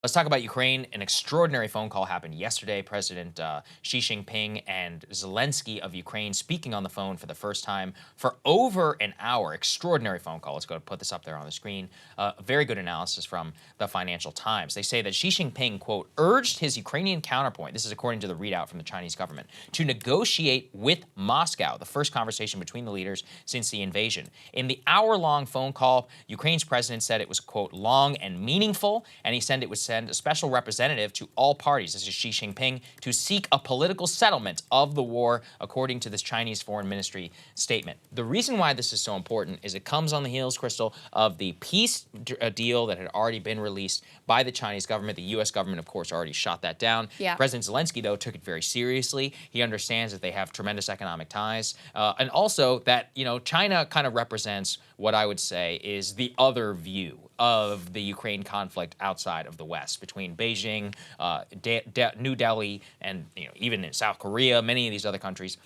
Let's talk about Ukraine. An extraordinary phone call happened yesterday. President Xi Jinping and Zelensky of Ukraine speaking on the phone for the first time for over an hour. Extraordinary phone call. Let's go put this up there on the screen. Very good analysis from the Financial Times. They say that Xi Jinping, quote, urged his Ukrainian counterpoint, this is according to the readout from the Chinese government, to negotiate with Moscow, the first conversation between the leaders since the invasion. In the hour-long phone call, Ukraine's president said it was, quote, long and meaningful, and he said it was send a special representative to all parties, this is Xi Jinping, to seek a political settlement of the war, according to this Chinese Foreign Ministry statement. The reason why this is so important is it comes on the heels, Krystal, of the peace deal that had already been released by the Chinese government. The U.S. government, of course, already shot that down. Yeah. President Zelensky, though, took it very seriously. He understands that they have tremendous economic ties, and also that, you know, China kind of represents what I would say is the other view of the Ukraine conflict outside of the West, between Beijing, New Delhi, and even in South Korea, many of these other countries,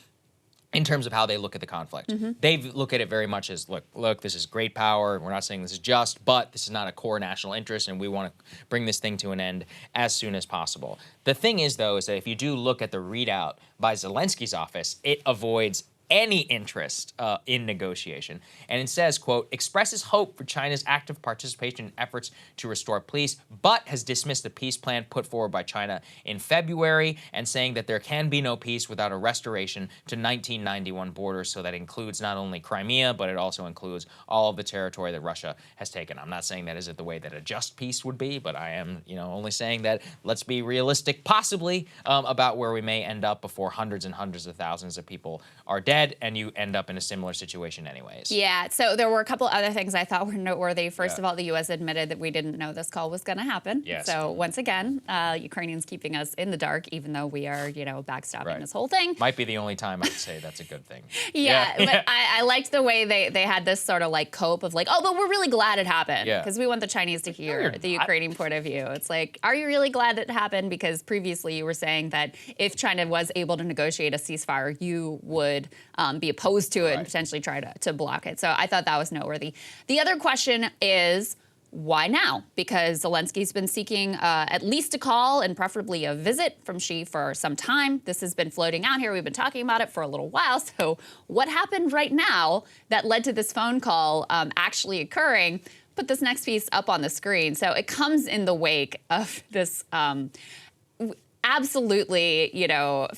in terms of how they look at the conflict. They look at it very much as, look, this is great power. We're not saying this is just, but this is not a core national interest, and we want to bring this thing to an end as soon as possible. The thing is, though, is that if you do look at the readout by Zelensky's office, it avoids any interest in negotiation. And it says, quote, expresses hope for China's active participation in efforts to restore peace, but has dismissed the peace plan put forward by China in February, and saying that there can be no peace without a restoration to 1991 borders. So that includes not only Crimea, but it also includes all of the territory that Russia has taken. I'm not saying that is it the way that a just peace would be, but I am, only saying that let's be realistic, possibly, about where we may end up before hundreds and hundreds of thousands of people are dead, and you end up in a similar situation anyways. Yeah, so there were a couple other things I thought were noteworthy. First of all, the U.S. admitted that we didn't know this call was going to happen. Yes. So once again, Ukrainians keeping us in the dark, even though we are, backstopping this whole thing. Might be the only time I'd say that's a good thing. Yeah, but I liked the way they had this sort of like cope of like, oh, but we're really glad it happened. Because we want the Chinese to hear the Ukrainian point of view. It's like, are you really glad it happened? Because previously you were saying that if China was able to negotiate a ceasefire, you would be opposed to it and potentially try to block it. So I thought that was noteworthy. The other question is, why now? Because Zelensky's been seeking at least a call and preferably a visit from Xi for some time. This has been floating out here. We've been talking about it for a little while. So what happened right now that led to this phone call actually occurring? Put this next piece up on the screen. So it comes in the wake of this absolutely,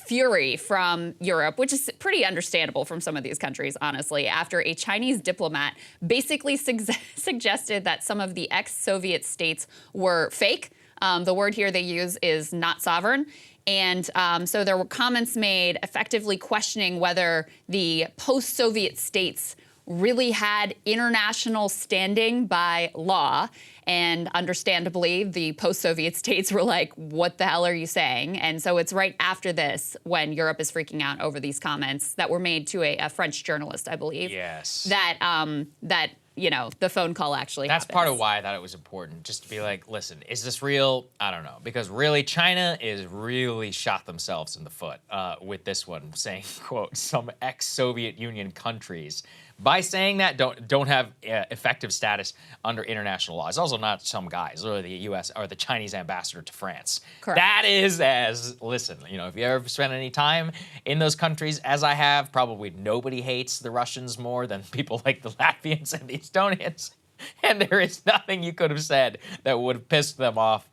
fury from Europe, which is pretty understandable from some of these countries, honestly, after a Chinese diplomat basically suggested that some of the ex-Soviet states were fake. The word here they use is not sovereign. And so there were comments made effectively questioning whether the post-Soviet states really had international standing by law. And understandably, the post-Soviet states were like, what the hell are you saying? And so it's right after this when Europe is freaking out over these comments that were made to a French journalist, I believe. Yes. That the phone call actually happens. That's part of why I thought it was important, just to be like, listen, is this real? I don't know. Because really, China is really shot themselves in the foot with this one, saying, quote, some ex-Soviet Union countries, by saying that, don't have effective status under international law. It's also not some guys, or the U.S. or the Chinese ambassador to France. Correct. That is listen, if you ever spend any time in those countries, as I have, probably nobody hates the Russians more than people like the Latvians and the Estonians. And there is nothing you could have said that would have pissed them off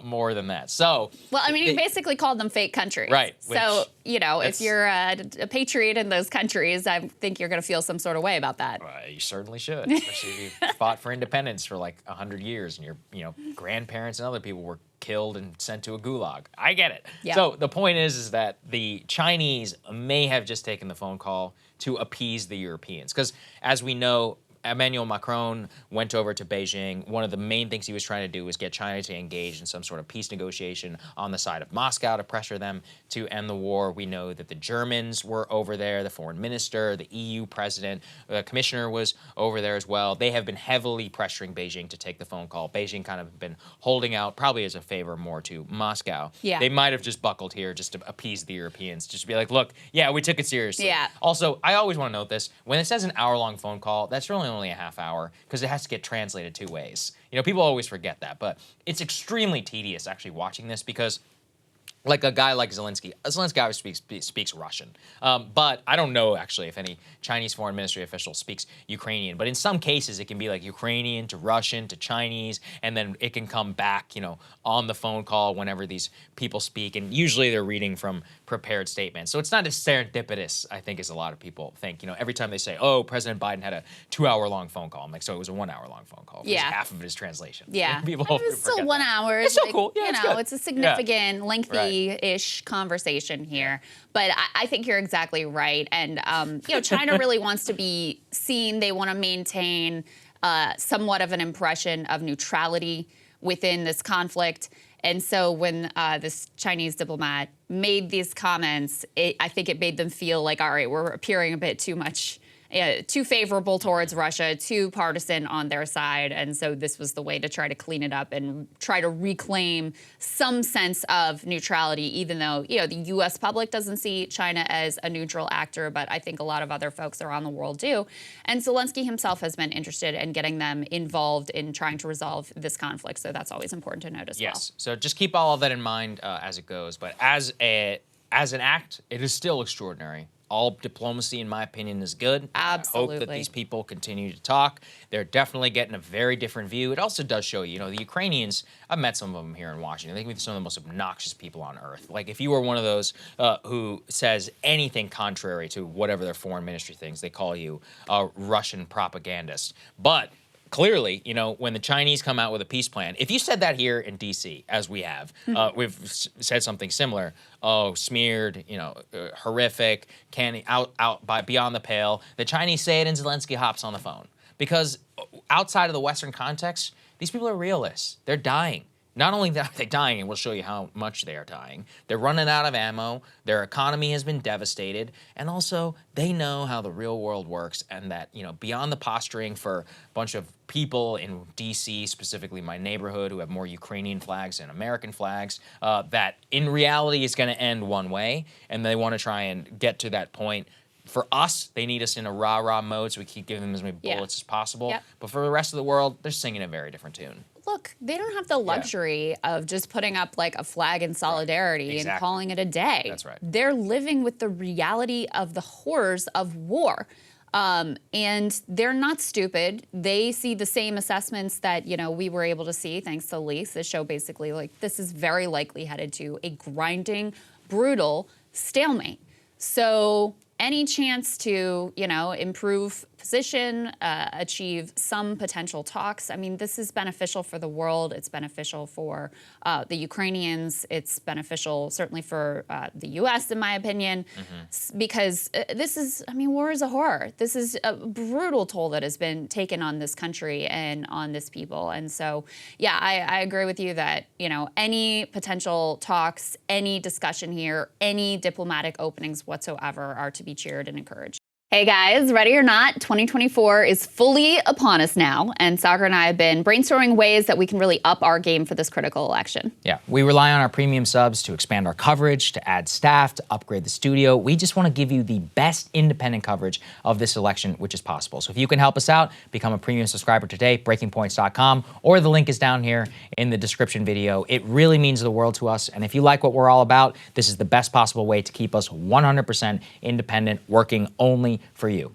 more than that. So, well, I mean, he basically called them fake countries. Right. So, if you're a patriot in those countries, I think you're going to feel some sort of way about that. You certainly should, especially if you fought for independence for like 100 years and your grandparents and other people were killed and sent to a gulag. I get it. Yeah. So the point is that the Chinese may have just taken the phone call to appease the Europeans, because as we know, Emmanuel Macron went over to Beijing. One of the main things he was trying to do was get China to engage in some sort of peace negotiation on the side of Moscow to pressure them to end the war. We know that the Germans were over there, the foreign minister, the EU president, the commissioner was over there as well. They have been heavily pressuring Beijing to take the phone call. Beijing kind of been holding out, probably as a favor more to Moscow. Yeah. They might have just buckled here just to appease the Europeans, just to be like, look, yeah, we took it seriously. Yeah. Also, I always want to note this. When it says an hour-long phone call, that's really only a half hour because it has to get translated 2 ways. You know, people always forget that, but it's extremely tedious actually watching this because like a guy like Zelensky obviously speaks Russian, but I don't know actually if any Chinese foreign ministry official speaks Ukrainian. But in some cases, it can be like Ukrainian to Russian to Chinese, and then it can come back, you know, on the phone call whenever these people speak. And usually they're reading from prepared statements, so it's not as serendipitous, I think, as a lot of people think. You know, every time they say, "Oh, President Biden had a 2-hour-long phone call," I'm like, so it was a 1-hour-long phone call. Yeah, half of it is translation. Yeah, people it's still 1 hour. It's still cool. Yeah, you know, it's a significant, lengthy-ish conversation here. But I think you're exactly right. And, you know, China really wants to be seen. They want to maintain somewhat of an impression of neutrality within this conflict. And so when this Chinese diplomat made these comments, I think it made them feel like, all right, we're appearing a bit too favorable towards Russia, too partisan on their side. And so this was the way to try to clean it up and try to reclaim some sense of neutrality, even though, you know, the U.S. public doesn't see China as a neutral actor, but I think a lot of other folks around the world do. And Zelensky himself has been interested in getting them involved in trying to resolve this conflict. So that's always important to note as well. Yes. So just keep all of that in mind as it goes. But as an act, it is still extraordinary. All diplomacy, in my opinion, is good. Absolutely. I hope that these people continue to talk. They're definitely getting a very different view. It also does show you know, the Ukrainians, I've met some of them here in Washington. They can be some of the most obnoxious people on earth. Like, if you were one of those who says anything contrary to whatever their foreign ministry thinks, they call you a Russian propagandist. But clearly, you know, when the Chinese come out with a peace plan, if you said that here in D.C., as we have, we've said something similar. Oh, smeared, you know, horrific, beyond the pale. The Chinese say it, and Zelensky hops on the phone because outside of the Western context, these people are realists. They're dying. Not only are they dying, and we'll show you how much they are dying, they're running out of ammo, their economy has been devastated, and also they know how the real world works and that, you know, beyond the posturing for a bunch of people in D.C., specifically my neighborhood, who have more Ukrainian flags than American flags, that in reality is going to end one way, and they want to try and get to that point. For us, they need us in a rah-rah mode, so we keep giving them as many bullets as possible. Yep. But for the rest of the world, they're singing a very different tune. Look, they don't have the luxury of just putting up like a flag in solidarity and calling it a day. That's right. They're living with the reality of the horrors of war. And they're not stupid. They see the same assessments that, you know, we were able to see thanks to leaks that show basically like this is very likely headed to a grinding, brutal stalemate. So any chance to, you know, improve position, achieve some potential talks. I mean, this is beneficial for the world. It's beneficial for the Ukrainians. It's beneficial certainly for the U.S., in my opinion, because this is, I mean, war is a horror. This is a brutal toll that has been taken on this country and on this people. And so, yeah, I agree with you that, you know, any potential talks, any discussion here, any diplomatic openings whatsoever are to be cheered and encouraged. Hey guys, ready or not, 2024 is fully upon us now, and Saagar and I have been brainstorming ways that we can really up our game for this critical election. Yeah, we rely on our premium subs to expand our coverage, to add staff, to upgrade the studio. We just want to give you the best independent coverage of this election, which is possible. So if you can help us out, become a premium subscriber today, breakingpoints.com, or the link is down here in the description video. It really means the world to us, and if you like what we're all about, this is the best possible way to keep us 100% independent, working only for you.